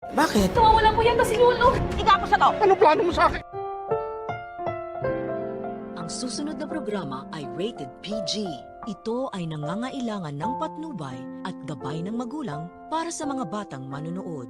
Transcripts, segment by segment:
Bakit? Nawawala po yata si Lolo. Igapos na to! Ano plano mo sa akin? Ang susunod na programa ay rated PG. Ito ay nangangailangan ng patnubay at gabay ng magulang para sa mga batang manonood.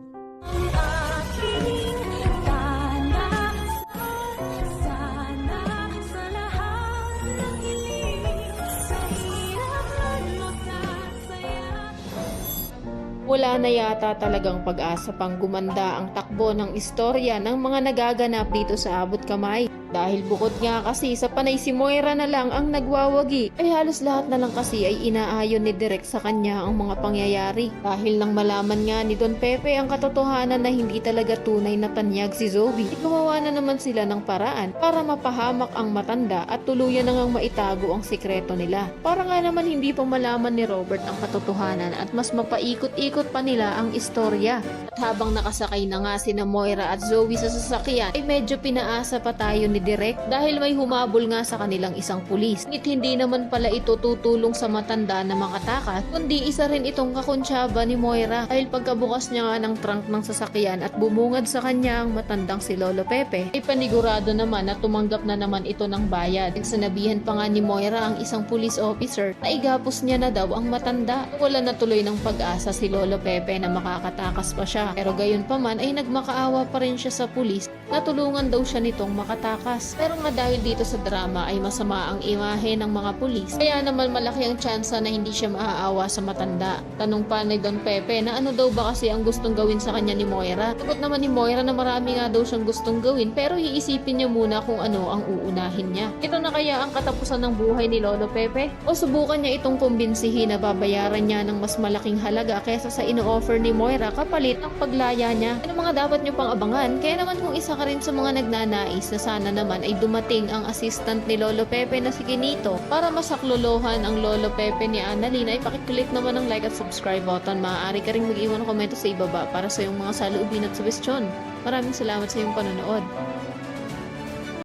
Wala na yata talagang pag-asa pang gumanda ang takbo ng istorya ng mga nagaganap dito sa Abot Kamay. Dahil bukod nga kasi sa panay si Moira na lang ang nagwawagi, ay halos lahat na lang kasi ay inaayon ni Direk sa kanya ang mga pangyayari. Dahil nang malaman nga ni Don Pepe ang katotohanan na hindi talaga tunay na tanyag si Zoe, gumawa na naman sila ng paraan para mapahamak ang matanda at tuluyan na ngang maitago ang sikreto nila. Para nga naman hindi pa malaman ni Robert ang katotohanan at mas mapaikot-ikot pa nila ang istorya. At habang nakasakay na nga sina Moira at Zoe sa sasakyan, ay medyo pinaasa pa tayo ni Direk dahil may humabol nga sa kanilang isang pulis. Ngunit hindi naman pala ito tutulong sa matanda na makatakas, kundi isa rin itong kakuntsaba ni Moira dahil pagkabukas niya nga ng trunk ng sasakyan at bumungad sa kanya ang matandang si Lolo Pepe, ay panigurado naman na tumanggap na naman ito ng bayad. Sinabihan pa nga ni Moira ang isang police officer na igapos niya na daw ang matanda. Wala na tuloy ng pag-asa si Lolo Pepe na makakatakas pa siya, pero gayon pa man ay nagmakaawa pa rin siya sa pulis na tulungan daw siya nitong makatakas. Pero nga dahil dito sa drama ay masama ang imahe ng mga pulis, kaya naman malaki ang tsansa na hindi siya maaawa sa matanda. Tanong pa ni Don Pepe na ano daw ba kasi ang gustong gawin sa kanya ni Moira. Sagot naman ni Moira na marami nga daw siyang gustong gawin, pero iisipin niya muna kung ano ang uunahin niya. Ito na kaya ang katapusan ng buhay ni Lolo Pepe? O subukan niya itong kumbinsihin na babayaran niya ng mas malaking halaga kaysa sa ino-offer ni Moira kapalit ng paglaya niya? Ano mga dapat niyo pang abangan? Kaya naman kung isa ka rin sa mga nagnanais na sana naman ay dumating ang assistant ni Lolo Pepe na si Ginito para masaklolohan ang Lolo Pepe ni Annalyn, ay pakiclick naman ang like at subscribe button. Maaari ka rin mag-iwan ng komento sa ibaba para sa iyong mga saloobin at suwestyon. Maraming salamat sa iyong panonood.